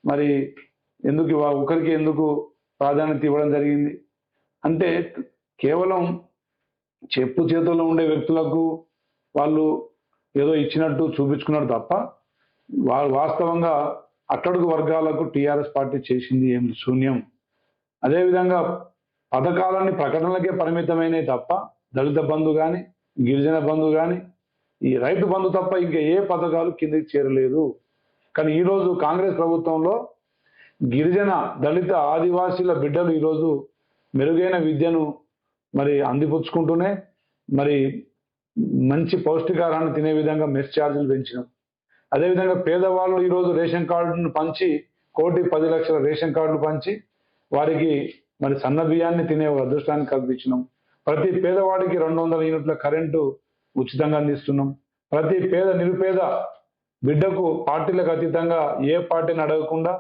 మరి ఒకరికి ఎందుకు ప్రాధాన్యత ఇవ్వడం జరిగింది? అంటే కేవలం చెప్పు చేతుల్లో ఉండే వ్యక్తులకు వాళ్ళు ఏదో ఇచ్చినట్టు చూపించుకున్నాడు తప్ప వాస్తవంగా అట్టడుగు వర్గాలకు టీఆర్ఎస్ పార్టీ చేసింది ఏం శూన్యం. అదేవిధంగా పథకాలన్నీ ప్రకటనలకే పరిమితమైనవి తప్ప దళిత బంధు కానీ, గిరిజన బంధు కానీ, ఈ రైతు బంధు తప్ప ఇంకా ఏ పథకాలు కిందకి చేరలేదు. కానీ ఈరోజు కాంగ్రెస్ ప్రభుత్వంలో గిరిజన, దళిత, ఆదివాసీల బిడ్డలు ఈరోజు మెరుగైన విద్యను మరి అందిపుచ్చుకుంటూనే మరి మంచి పౌష్టికాహారాన్ని తినే విధంగా మెస్ ఛార్జీలు పెంచినాం. అదేవిధంగా పేదవాళ్ళు ఈరోజు రేషన్ కార్డును పంచి 1,10,00,000 రేషన్ కార్డులు పంచి వారికి మరి సన్న బియ్యాన్ని తినే అదృష్టాన్ని కల్పించినాం. ప్రతి పేదవాడికి 200 యూనిట్ల కరెంటు ఉచితంగా అందిస్తున్నాం. ప్రతి నిరుపేద బిడ్డకు పార్టీలకు అతీతంగా ఏ పార్టీని అడగకుండా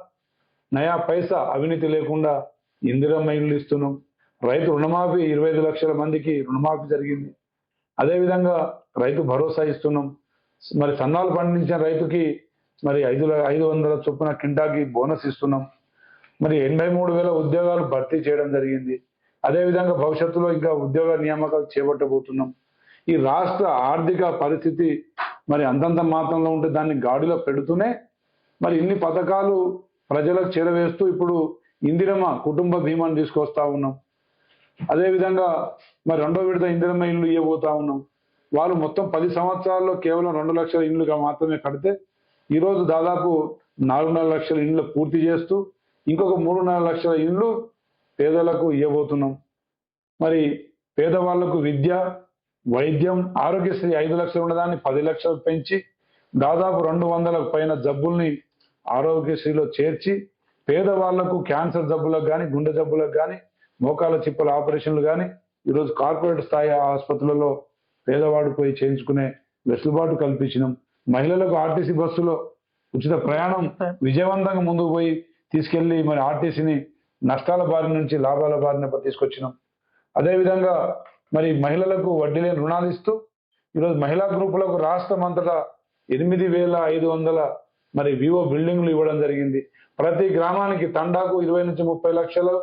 నయా పైసా అవినీతి లేకుండా ఇందిరమ్మ ఇల్లు ఇస్తున్నాం. రైతు రుణమాఫీ 25 లక్షల మందికి రుణమాఫీ జరిగింది. అదేవిధంగా రైతు భరోసా ఇస్తున్నాం. మరి సన్నాలు పండించిన రైతుకి మరి 500 చొప్పున కింటాకి బోనస్ ఇస్తున్నాం. మరి 83,000 ఉద్యోగాలు భర్తీ చేయడం జరిగింది. అదేవిధంగా భవిష్యత్తులో ఇంకా ఉద్యోగ నియామకాలు చేపట్టబోతున్నాం. ఈ రాష్ట్ర ఆర్థిక పరిస్థితి మరి అంతంత మాత్రంలో ఉంటే దాన్ని గాడిలో పెడుతూనే మరి ఇన్ని పథకాలు ప్రజలకు చేరవేస్తూ ఇప్పుడు ఇందిరమ్మ కుటుంబ బీమాను తీసుకొస్తా ఉన్నాం. అదేవిధంగా మరి 2వ విడత ఇందిరమ్మ ఇల్లు ఇవ్వబోతా ఉన్నాం. వాళ్ళు మొత్తం 10 సంవత్సరాల్లో కేవలం 2 లక్షల ఇండ్లుగా మాత్రమే కడితే ఈరోజు దాదాపు 4.5 లక్షల ఇండ్లు పూర్తి చేస్తూ ఇంకొక 3.5 లక్షల ఇండ్లు పేదలకు ఇవ్వబోతున్నాం. మరి పేదవాళ్లకు విద్య, వైద్యం, ఆరోగ్యశ్రీ 5 లక్షలు ఉన్నదాన్ని 10 లక్షలు పెంచి దాదాపు 200లకు పైన జబ్బుల్ని ఆరోగ్యశ్రీలో చేర్చి పేదవాళ్లకు క్యాన్సర్ జబ్బులకు కానీ, గుండె జబ్బులకు కానీ, మోకాల చిప్పల ఆపరేషన్లు కానీ ఈరోజు కార్పొరేట్ స్థాయి ఆసుపత్రులలో పేదవాడు పోయి చేయించుకునే వెసులుబాటు కల్పించినాం. మహిళలకు ఆర్టీసీ బస్సులో ఉచిత ప్రయాణం విజయవంతంగా ముందుకు పోయి తీసుకెళ్లి మరి ఆర్టీసీని నష్టాల బారి నుంచి లాభాల బారిన తీసుకొచ్చినాం. అదేవిధంగా మరి మహిళలకు వడ్డీ లేని రుణాలు ఇస్తూ ఈరోజు మహిళా గ్రూపులకు రాష్ట్రం అంతటా 8,500 మరి వివో బిల్డింగ్లు ఇవ్వడం జరిగింది. ప్రతి గ్రామానికి తండాకు 20 నుంచి 30 లక్షలు,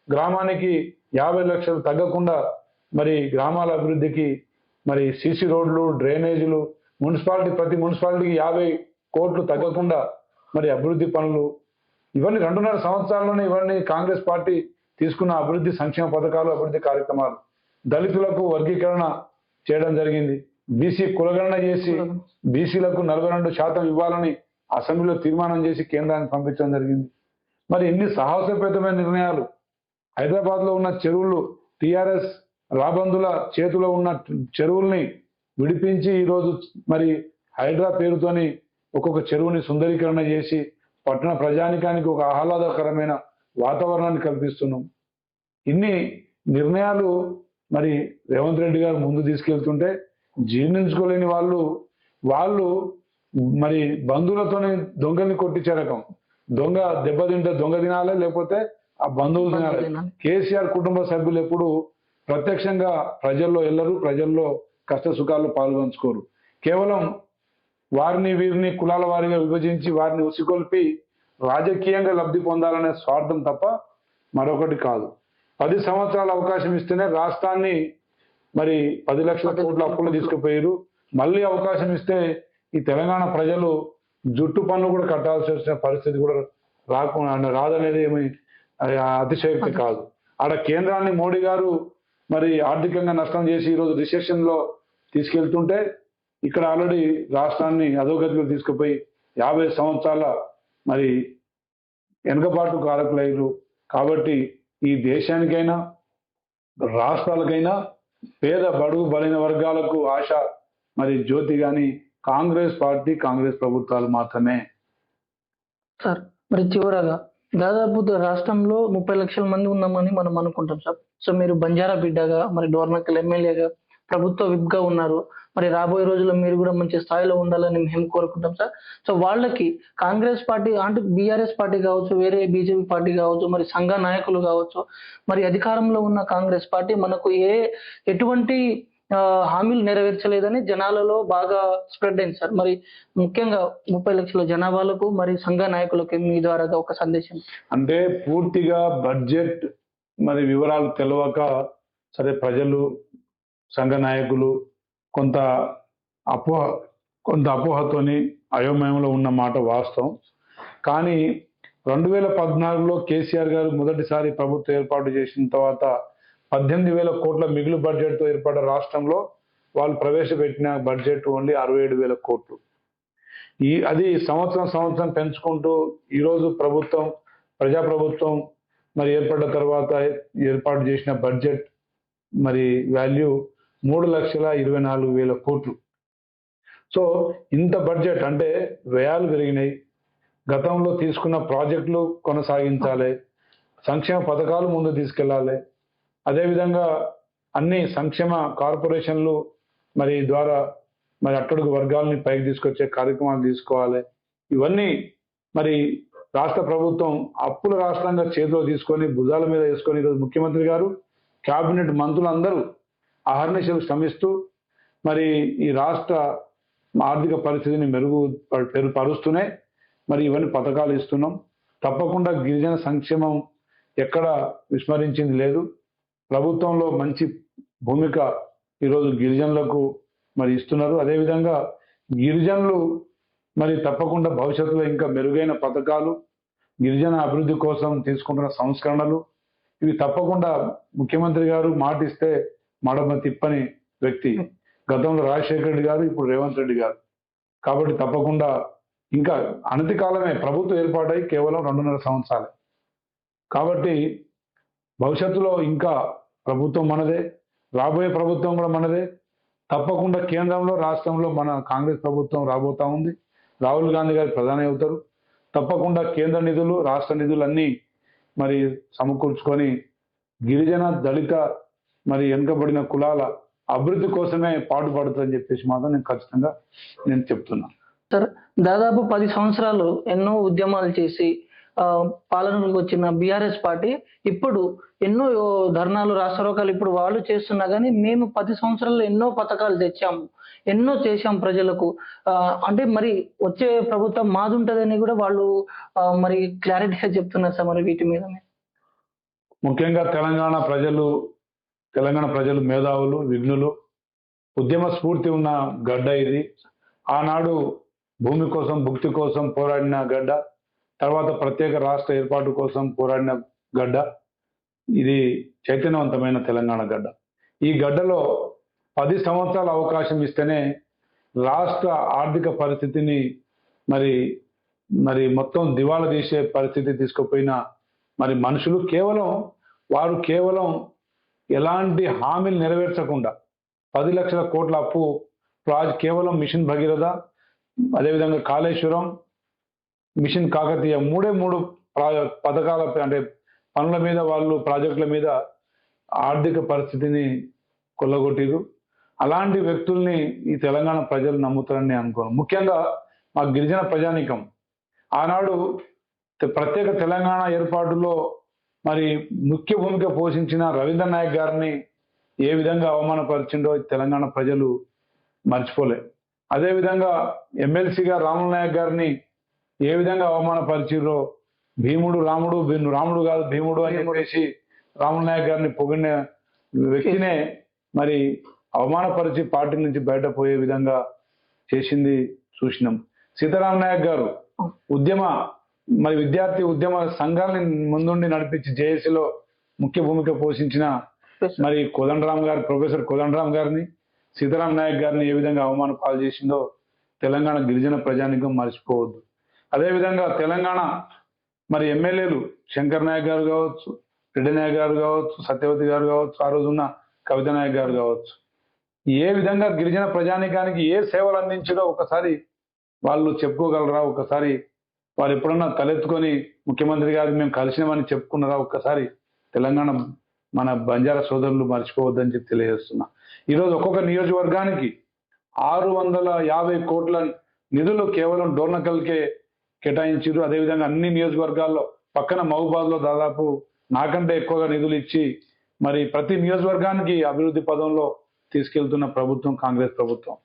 గ్రామానికి 50 లక్షలు తగ్గకుండా మరి గ్రామాల అభివృద్ధికి మరి సీసీ రోడ్లు, డ్రైనేజీలు, ప్రతి మున్సిపాలిటీకి 50 కోట్లు తగ్గకుండా మరి అభివృద్ధి పనులు, ఇవన్నీ 2.5 సంవత్సరాల్లోనే ఇవన్నీ కాంగ్రెస్ పార్టీ తీసుకున్న అభివృద్ధి సంక్షేమ పథకాలు, అభివృద్ధి కార్యక్రమాలు. దళితులకు వర్గీకరణ చేయడం జరిగింది. బీసీ కులగణన చేసి బీసీలకు 42% ఇవ్వాలని అసెంబ్లీలో తీర్మానం చేసి కేంద్రానికి పంపించడం జరిగింది. మరి ఎన్ని సాహసోపేతమైన నిర్ణయాలు. హైదరాబాద్ లో ఉన్న చెరువులు, టిఆర్ఎస్ రాబందుల చేతిలో ఉన్న చెరువుల్ని విడిపించి ఈరోజు మరి హైడ్రా పేరుతోని ఒక్కొక్క చెరువుని సుందరీకరణ చేసి పట్టణ ప్రజానికానికి ఒక ఆహ్లాదకరమైన వాతావరణాన్ని కల్పిస్తున్నాం. ఇన్ని నిర్ణయాలు మరి రేవంత్ రెడ్డి గారు ముందు తీసుకెళ్తుంటే జీర్ణించుకోలేని వాళ్ళు మరి బంధువులతోనే దొంగల్ని కొట్టించే రకం. దొంగ దెబ్బతింటే దొంగ తినాలి, లేకపోతే ఆ బంధువులు తినాలి. కేసీఆర్ కుటుంబ సభ్యులు ఎప్పుడు ప్రత్యక్షంగా ప్రజల్లో ఎల్లరు, ప్రజల్లో కష్ట సుఖాల్లో పాల్గొంచుకోరు. కేవలం వారిని వీరిని కులాల వారిగా విభజించి వారిని ఉసికొల్పి రాజకీయంగా లబ్ధి పొందాలనే స్వార్థం తప్ప మరొకటి కాదు. 10 సంవత్సరాల అవకాశం ఇస్తేనే రాష్ట్రాన్ని మరి 10 లక్షల కోట్ల అప్పులు తీసుకుపోయారు. మళ్ళీ అవకాశం ఇస్తే ఈ తెలంగాణ ప్రజలు జుట్టు పన్ను కూడా కట్టాల్సి వచ్చిన పరిస్థితి కూడా రాదనేది ఏమి అతిశయోక్తి కాదు. ఆడ కేంద్రాన్ని మోడీ గారు మరి ఆర్థికంగా నష్టం చేసి ఈరోజు రిసెషన్ లో తీసుకెళ్తుంటే ఇక్కడ ఆల్రెడీ రాష్ట్రాన్ని అధోగతిలో తీసుకుపోయి 50 సంవత్సరాల మరి వెనుకబాటు కారకులయ్యారు. కాబట్టి ఈ దేశానికైనా రాష్ట్రాలకైనా పేద బడుగు బలైన వర్గాలకు ఆశ మరి జ్యోతి గాని కాంగ్రెస్ పార్టీ, కాంగ్రెస్ ప్రభుత్వాలు మాత్రమే. సార్ మరి చివరగా దాదాపు రాష్ట్రంలో 30 లక్షల మంది ఉన్నామని మనం అనుకుంటాం సార్. సో మీరు బంజారా బిడ్డగా, మరి డోర్నకల్ ఎమ్మెల్యేగా, ప్రభుత్వ విప్ గా ఉన్నారు. మరి రాబోయే రోజుల్లో మీరు కూడా మంచి స్థాయిలో ఉండాలని మేము కోరుకుంటాం సార్. సో వాళ్ళకి కాంగ్రెస్ పార్టీ అంటే బీఆర్ఎస్ పార్టీ కావచ్చు, వేరే బీజేపీ పార్టీ కావచ్చు, మరి సంఘ నాయకులు కావచ్చు, మరి అధికారంలో ఉన్న కాంగ్రెస్ పార్టీ మనకు ఎటువంటి హామీలు నెరవేర్చలేదని జనాలలో బాగా స్ప్రెడ్ అయింది సార్. మరి ముఖ్యంగా 30 లక్షల జనాభాలకు మరి సంఘ నాయకులకు మీ ద్వారా ఒక సందేశం. అంటే పూర్తిగా బడ్జెట్ మరి వివరాలు తెలియక సరే ప్రజలు, సంఘ నాయకులు కొంత కొంత అపోహతోని అయోమయంలో ఉన్న మాట వాస్తవం. కానీ 2014లో కేసీఆర్ గారు మొదటిసారి ప్రభుత్వం ఏర్పాటు చేసిన తర్వాత 18,000 కోట్ల మిగులు బడ్జెట్తో ఏర్పడ్డ రాష్ట్రంలో వాళ్ళు ప్రవేశపెట్టిన బడ్జెట్ ఓన్లీ 67,000 కోట్లు. అది సంవత్సరం పెంచుకుంటూ ఈరోజు ప్రభుత్వం ప్రజాప్రభుత్వం మరి ఏర్పడ్డ తర్వాత ఏర్పాటు చేసిన బడ్జెట్ మరి వాల్యూ 3,24,000 కోట్లు. సో ఇంత బడ్జెట్ అంటే వ్యయాలు పెరిగినాయి. గతంలో తీసుకున్న ప్రాజెక్టులు కొనసాగించాలి, సంక్షేమ పథకాలు ముందు తీసుకెళ్లాలి, అదేవిధంగా అన్ని సంక్షేమ కార్పొరేషన్లు మరి ద్వారా మరి అట్టడుగు వర్గాలని పైకి తీసుకొచ్చే కార్యక్రమాలు తీసుకోవాలి. ఇవన్నీ మరి రాష్ట్ర ప్రభుత్వం అప్పుల రాష్ట్రంగా చేతిలో తీసుకొని భుజాల మీద వేసుకొని ఈరోజు ముఖ్యమంత్రి గారు కేబినెట్ మంత్రులందరూ అహర్నిశలు శ్రమిస్తూ మరి ఈ రాష్ట్ర ఆర్థిక పరిస్థితిని మెరుగుపరుస్తూనే మరి ఇవన్నీ పథకాలు ఇస్తున్నాం. తప్పకుండా గిరిజన సంక్షేమం ఎక్కడ విస్మరించింది లేదు. ప్రభుత్వంలో మంచి భూమిక ఈరోజు గిరిజనులకు మరి ఇస్తున్నారు. అదేవిధంగా గిరిజనులు మరి తప్పకుండా భవిష్యత్తులో ఇంకా మెరుగైన పథకాలు, గిరిజన అభివృద్ధి కోసం తీసుకుంటున్న సంస్కరణలు ఇవి తప్పకుండా ముఖ్యమంత్రి గారు మాట ఇస్తే మడమ తిప్పని వ్యక్తి. గతంలో రాజశేఖర రెడ్డి గారు, ఇప్పుడు రేవంత్ రెడ్డి గారు. కాబట్టి తప్పకుండా ఇంకా అనతి కాలమే ప్రభుత్వం ఏర్పాటై కేవలం 2.5 సంవత్సరాలే. కాబట్టి భవిష్యత్తులో ఇంకా ప్రభుత్వం మనదే, రాబోయే ప్రభుత్వం కూడా మనదే. తప్పకుండా కేంద్రంలో రాష్ట్రంలో మన కాంగ్రెస్ ప్రభుత్వం రాబోతా ఉంది. రాహుల్ గాంధీ గారు ప్రధాని అవుతారు. తప్పకుండా కేంద్ర నిధులు రాష్ట్ర నిధులన్నీ మరి సమకూర్చుకొని గిరిజన దళిత మరి వెనుకబడిన కులాల అభివృద్ధి కోసమే పాటుపడుతుందని చెప్పేసి మాత్రం నేను ఖచ్చితంగా చెప్తున్నాను. సార్, దాదాపు 10 సంవత్సరాలు ఎన్నో ఉద్యమాలు చేసి పాలనకు వచ్చిన బీఆర్ఎస్ పార్టీ ఇప్పుడు ఎన్నో ధర్నాలు రాష్ట్రోకాలు ఇప్పుడు వాళ్ళు చేస్తున్నా కానీ మేము 10 సంవత్సరాల్లో ఎన్నో పథకాలు తెచ్చాము, ఎన్నో చేశాం ప్రజలకు. అంటే మరి వచ్చే ప్రభుత్వం మాది ఉంటుందని కూడా వాళ్ళు మరి క్లారిటీగా చెప్తున్నారు సార్. మరి వీటి మీద ముఖ్యంగా తెలంగాణ ప్రజలు మేధావులు, విఘ్నులు, ఉద్యమ స్ఫూర్తి ఉన్న గడ్డ ఇది. ఆనాడు భూమి కోసం, భుక్తి కోసం పోరాడిన గడ్డ, తర్వాత ప్రత్యేక రాష్ట్ర ఏర్పాటు కోసం పోరాడిన గడ్డ. ఇది చైతన్యవంతమైన తెలంగాణ గడ్డ. ఈ గడ్డలో 10 సంవత్సరాల అవకాశం ఇస్తేనే రాష్ట్ర ఆర్థిక పరిస్థితిని మరి మొత్తం దివాళా తీసే పరిస్థితి తీసుకుపోయిన మరి మనుషులు వారు కేవలం ఎలాంటి హామీలు నెరవేర్చకుండా 10 లక్షల కోట్ల అప్పు కేవలం మిషన్ భగీరథ, అదేవిధంగా కాళేశ్వరం, మిషన్ కాకతీయ మూడు పథకాల అంటే పనుల మీద వాళ్ళు ప్రాజెక్టుల మీద ఆర్థిక పరిస్థితిని కొల్లగొట్టిరు. అలాంటి వ్యక్తుల్ని ఈ తెలంగాణ ప్రజలు నమ్ముతారని నేను అనుకోను. ముఖ్యంగా మా గిరిజన ప్రజానీకం ఆనాడు ప్రత్యేక తెలంగాణ ఏర్పాటులో మరి ముఖ్య భూమిక పోషించిన రవీంద్ర నాయక్ గారిని ఏ విధంగా అవమానపరిచిండో తెలంగాణ ప్రజలు మర్చిపోలే. అదేవిధంగా ఎమ్మెల్సీగా రాములు నాయక్ గారిని ఏ విధంగా అవమానపరిచిరో, భీముడు రాముడు కాదు భీముడు అని చెప్పేసి రాములు నాయక్ గారిని పొగిడిన వ్యక్తినే మరి అవమానపరిచి పార్టీ నుంచి బయటపోయే విధంగా చేసింది చూసినాం. సీతారాం నాయక్ గారు విద్యార్థి ఉద్యమ సంఘాలని ముందుండి నడిపించి జేఏసీలో ముఖ్య భూమిక పోషించిన మరి ప్రొఫెసర్ కోదండరాం గారిని, సీతారాం నాయక్ గారిని ఏ విధంగా అవమాన పాలు చేసిందో తెలంగాణ గిరిజన ప్రజానికం మర్చిపోవద్దు. అదేవిధంగా తెలంగాణ మరి ఎమ్మెల్యేలు శంకర్ నాయక్ గారు కావచ్చు, రెడ్డి నాయక్ గారు కావచ్చు, సత్యవతి గారు కావచ్చు, ఆ రోజున్న కవిత నాయక్ గారు కావచ్చు, ఏ విధంగా గిరిజన ప్రజానికానికి ఏ సేవలు అందించారో ఒకసారి వాళ్ళు చెప్పుకోగలరా? ఒకసారి వారు ఎప్పుడన్నా తలెత్తుకొని ముఖ్యమంత్రి గారికి మేము కలిసినామని చెప్పుకున్నారా? ఒక్కసారి తెలంగాణ మన బంజారా సోదరులు మర్చిపోవద్దని చెప్పి తెలియజేస్తున్నా. ఈరోజు ఒక్కొక్క నియోజకవర్గానికి 650 కోట్ల నిధులు కేవలం డోర్నకల్కే కేటాయించారు. అదేవిధంగా అన్ని నియోజకవర్గాల్లో పక్కన మహబూబాద్లో దాదాపు నాకంటే ఎక్కువగా నిధులు ఇచ్చి మరి ప్రతి నియోజకవర్గానికి అభివృద్ధి పదంలో తీసుకెళ్తున్న ప్రభుత్వం కాంగ్రెస్ ప్రభుత్వం.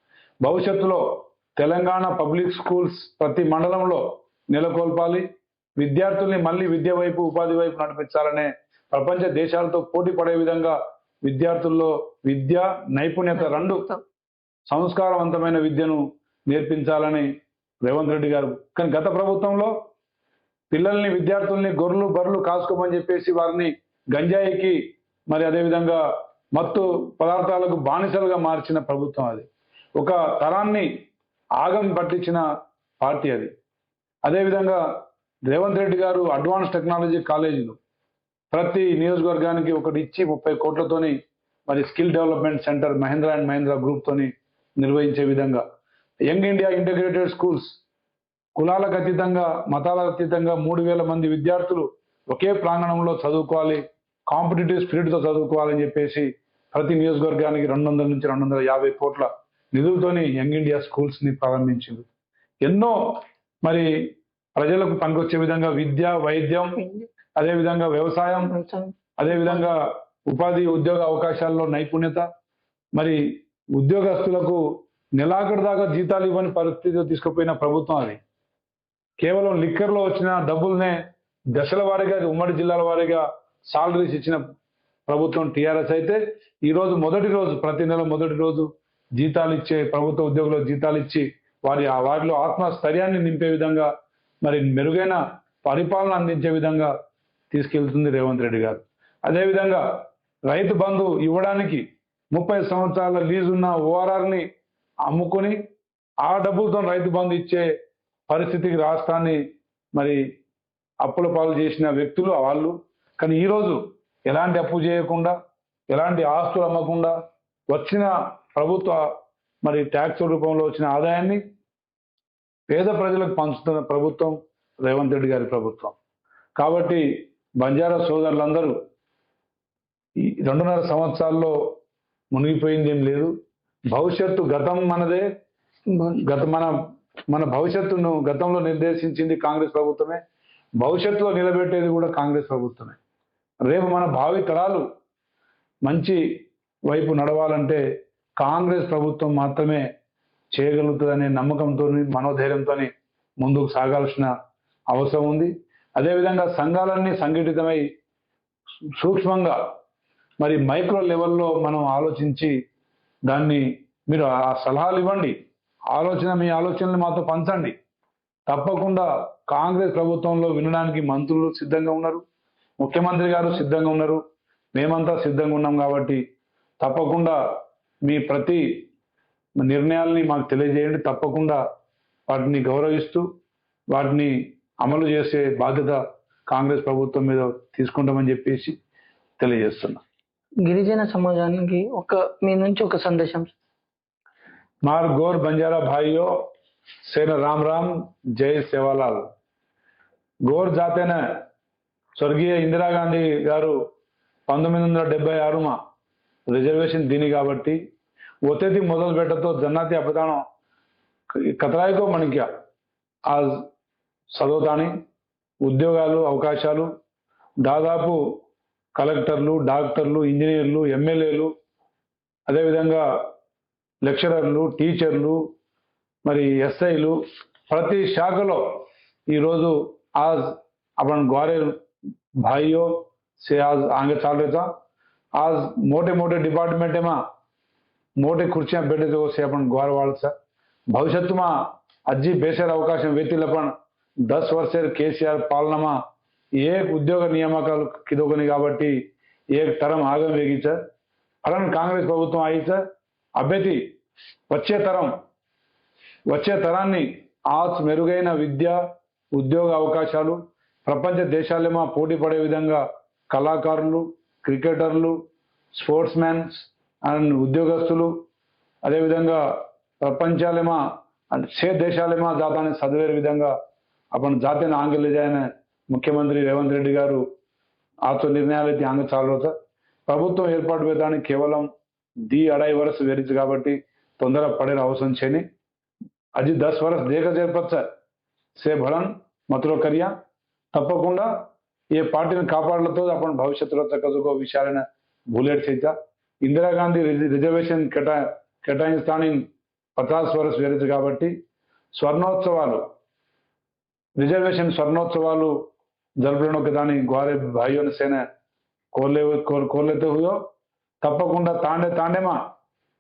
భవిష్యత్తులో తెలంగాణ పబ్లిక్ స్కూల్స్ ప్రతి మండలంలో నెలకొల్పాలి. విద్యార్థుల్ని మళ్ళీ విద్య వైపు, ఉపాధి వైపు నడిపించాలనే ప్రపంచ దేశాలతో పోటీ పడే విధంగా విద్యార్థుల్లో విద్య, నైపుణ్యత రెండు సంస్కారవంతమైన విద్యను నేర్పించాలని రేవంత్ రెడ్డి గారు. కానీ గత ప్రభుత్వంలో పిల్లల్ని విద్యార్థుల్ని గొర్రెలు బర్రెలు కాసుకోమని చెప్పేసి వారిని గంజాయికి మరి అదేవిధంగా మత్తు పదార్థాలకు బానిసలుగా మార్చిన ప్రభుత్వం అది. ఒక తరాన్ని ఆగం పట్టించిన పార్టీ అది. అదేవిధంగా రేవంత్ రెడ్డి గారు అడ్వాన్స్ టెక్నాలజీ కాలేజీలు ప్రతి నియోజకవర్గానికి ఒకటి ఇచ్చి 30 కోట్లతోని మరి skill development centre Mahindra and Mahindra group తోని నిర్వహించే విధంగా యంగ్ ఇండియా ఇంటిగ్రేటెడ్ స్కూల్స్ కులాలకు అతీతంగా మతాలకు అతీతంగా 3,000 మంది విద్యార్థులు ఒకే ప్రాంగణంలో చదువుకోవాలి, కాంపిటేటివ్ స్పిరిట్తో చదువుకోవాలని చెప్పేసి ప్రతి నియోజకవర్గానికి 200 నుంచి 250 కోట్ల నిధులతోని యంగ్ ఇండియా స్కూల్స్ ని ప్రారంభించింది. ఎన్నో మరి ప్రజలకు పనికొచ్చే విధంగా విద్య, వైద్యం, అదేవిధంగా వ్యవసాయం, అదేవిధంగా ఉపాధి ఉద్యోగ అవకాశాల్లో నైపుణ్యత, మరి ఉద్యోగస్తులకు నెలాఖరు దాకా జీతాలు ఇవ్వని పరిస్థితిలో తీసుకుపోయిన ప్రభుత్వం అది. కేవలం లిక్కర్లో వచ్చిన డబ్బుల్నే దశల వారీగా ఉమ్మడి జిల్లాల వారీగా సాలరీస్ ఇచ్చిన ప్రభుత్వం టీఆర్ఎస్ అయితే ఈరోజు ప్రతి నెల మొదటి రోజు జీతాలు ఇచ్చే ప్రభుత్వ ఉద్యోగులకు జీతాలు ఇచ్చి వారిలో ఆత్మస్థైర్యాన్ని నింపే విధంగా మరి మెరుగైన పరిపాలన అందించే విధంగా తీసుకెళ్తుంది రేవంత్ రెడ్డి గారు. అదేవిధంగా రైతు బంధు ఇవ్వడానికి 30 సంవత్సరాల లీజున్న ఓఆర్ఆర్ని అమ్ముకొని ఆ డబ్బులతో రైతు బంధు ఇచ్చే పరిస్థితికి రాష్ట్రాన్ని మరి అప్పుల పాలు చేసిన వ్యక్తులు వాళ్ళు. కానీ ఈరోజు ఎలాంటి అప్పు చేయకుండా, ఎలాంటి ఆస్తులు అమ్మకుండా వచ్చిన ప్రభుత్వ మరి ట్యాక్స్ రూపంలో వచ్చిన ఆదాయాన్ని పేద ప్రజలకు పంచుతున్న ప్రభుత్వం రేవంత్ రెడ్డి గారి ప్రభుత్వం. కాబట్టి బంజారా సోదరులందరూ ఈ 2.5 సంవత్సరాల్లో మునిగిపోయింది ఏం లేదు. భవిష్యత్తు గతం మనదే. మన భవిష్యత్తును గతంలో నిర్దేశించింది కాంగ్రెస్ ప్రభుత్వమే, భవిష్యత్తులో నిలబెట్టేది కూడా కాంగ్రెస్ ప్రభుత్వమే. రేపు మన భావి తరాలు మంచి వైపు నడవాలంటే కాంగ్రెస్ ప్రభుత్వం మాత్రమే చేయగలుగుతుందనే నమ్మకంతో, మనోధైర్యంతో ముందుకు సాగాల్సిన అవసరం ఉంది. అదేవిధంగా సంఘాలన్నీ సంఘటితమై సూక్ష్మంగా మరి మైక్రో లెవెల్లో మనం ఆలోచించి దాన్ని మీరు ఆ సలహాలు ఇవ్వండి, మీ ఆలోచనలు మాతో పంచండి. తప్పకుండా కాంగ్రెస్ ప్రభుత్వంలో వినడానికి మంత్రులు సిద్ధంగా ఉన్నారు, ముఖ్యమంత్రి గారు సిద్ధంగా ఉన్నారు, మేమంతా సిద్ధంగా ఉన్నాం. కాబట్టి తప్పకుండా మీ ప్రతి నిర్ణయాల్ని మాకు తెలియజేయండి. తప్పకుండా వాటిని గౌరవిస్తూ వాటిని అమలు చేసే బాధ్యత కాంగ్రెస్ ప్రభుత్వం మీద తీసుకుంటామని చెప్పేసి తెలియజేస్తున్నా. గిరిజన సమాజానికి మీ నుంచి ఒక సందేశం. मार गौर बंजारा भाइयों सेना राम राम, जय सेवालाल. గోర్ జాతేనే స్వర్గీయ ఇందిరాగాంధీ గారు 1976 రిజర్వేషన్ దీని కాబట్టి ఒత్తిడి మొదలు పెట్టతో జన్నాతి అపదానం కతరాయికో మనకి ఆ చదువుతాని ఉద్యోగాలు అవకాశాలు దాదాపు కలెక్టర్లు, డాక్టర్లు, ఇంజనీర్లు, ఎమ్మెల్యేలు, అదేవిధంగా లెక్చరర్లు, టీచర్లు, మరి ఎస్ఐలు ప్రతి శాఖలో ఈరోజు आज अपन ग्वारे भाइयों से आज आगे चल रहे था. आज मोटे मोटे डिपार्टमेंट में मोटे खुर्चियां बैठे थे से अपन ग्वार वाल से भविष्य में अज्जी बेसर अवकाश व्यक्ति पण 10 वर्ष केसीआर पालना में एक उद्योग नियामकाలు కిదోగని కాబట్టి एक तरम आगम वेगी है. फलन कांग्रेस ప్రభుత్వం आई है. అభ్యతి వచ్చే తరాన్ని आज మెరుగైన విద్య, ఉద్యోగ అవకాశాలు, ప్రపంచ దేశాలema పోటీ పడే విధంగా కళాకారులు, క్రికెటర్లు, స్పోర్ట్స్ మ్యాన్స్ అండ్ ఉద్యోగస్తులు, అదేవిధంగా ప్రపంచాలema సే దేశాలema జాతాన్ని చదివే విధంగా आपण జాతిని ఆంగే జాయన ముఖ్యమంత్రి రేవంత్ రెడ్డి గారు ఆతో నిర్ణయాలు అయితే ఆంగే చాలు होता. ప్రభుత్వం ఏర్పాటు చేయడానికి కేవలం 2.5 वर्ष వేరిచి కాబట్టి తొందర పడే అవసరం చేయని. అజి 10 वर्ष దేక చేర్పచ్చ से भरण मतलब करिया तपकुंडा ये पार्टी कापाड़लतो अपन भविष्य चको विषय बुलेट से इंदिरा गांधी रिजर्वेशन केटाइस्तानी 50 वर्ष वेरच काबट्टी स्वर्णोत्सवालु रिजर्वेशन स्वर्णोत्सवालु जरपड़ों के दानी ग्वारे भाइयों ने सेने कोलेते हुए तपकुंडा तांडे में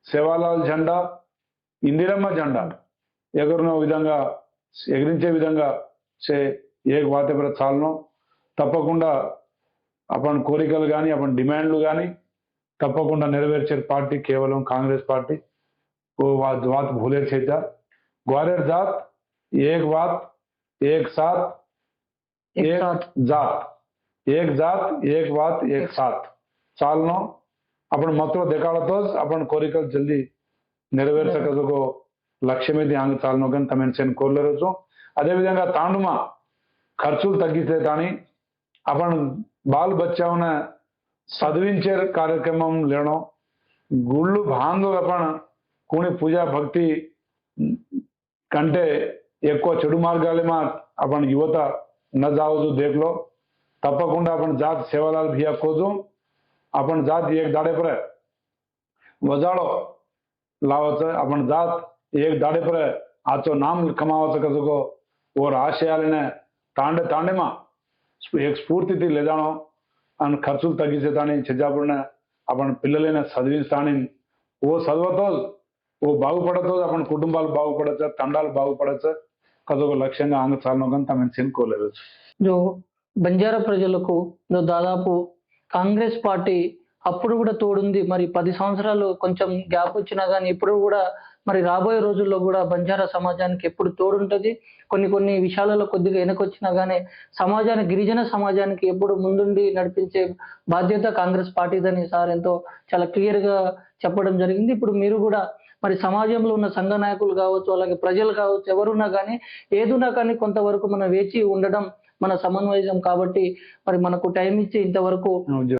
सेवालाल झंडा, इंदिरम्मा झंडा ఎగురున విధంగా ఎగిరించే విధంగా సే ఏక వాతే पर చాలను తప్పకుండా आपण కోరికలు కానీ आपण డిమాండ్లు కానీ తప్పకుండా నెరవేర్చే పార్టీ కేవలం కాంగ్రెస్ పార్టీ वो बात भूले थे ग्वालियर जात एक बात एक साथ एक जात एक जात एक बात एक साथ चालनो आपण महत्व देखाडतोच आपण कोरिकल जल्दी నెరవేర్చకో లక్ష్యమేది ఆంగ చాలను కానీ తమని సెన్ కోర్లరోచు అదే విధంగా తాండుమా ఖర్చులు తగ్గితే కానీ आपण బాల్ బచ్చావున చదివించే కార్యక్రమం లేనో గుళ్ళు భాంగు आपण कोणी पूजा भक्ती कंटे ఎక్కువ చెడు మార్గాలमा आपण युवत न जावजो देख लो तपकुंडा आपण जात सेवालाल भिया खोजो आपण जात एक दाडे पर वजाळो लावायचं आपण जात एक दाडे पर आचो नाम कमावायचं कसो और ఆశయాలనే तांडे तांडेमा एक स्फूर्ति ले जाणो आणि ఖర్చులు తగ్గించేదాని చెజాపుడిన आपण పిల్లలైన చదివిస్తాని ఓ చదవతో वो బాగుపడతో आपण కుటుంబాలు బాగుపడచ్చు తండాలు బాగుపడచ్చు కదొక లక్ష్యంగా ఆంగ చాలను కానీ తమని చెనుకోలేదు जो బంజారా ప్రజలకు దాదాపు కాంగ్రెస్ పార్టీ అప్పుడు కూడా తోడుంది మరి 10 సంవత్సరాలు కొంచెం గ్యాప్ వచ్చినా కానీ ఇప్పుడు కూడా మరి రాబోయే రోజుల్లో కూడా బంజారా సమాజానికి ఎప్పుడు తోడుంటది కొన్ని విషయాలలో కొద్దిగా వెనకొచ్చినా కానీ సమాజానికి గిరిజన సమాజానికి ఎప్పుడు ముందుండి నడిపించే బాధ్యత కాంగ్రెస్ పార్టీదని సార్ ఎంతో చాలా క్లియర్ గా చెప్పడం జరిగింది ఇప్పుడు మీరు కూడా మరి సమాజంలో ఉన్న సంఘ నాయకులు కావచ్చు అలాగే ప్రజలు కావచ్చు ఎవరున్నా కానీ ఏదున్నా కానీ కొంతవరకు మనం వేచి ఉండడం మన సమన్వయం కాబట్టి మరి మనకు టైం ఇచ్చి ఇంతవరకు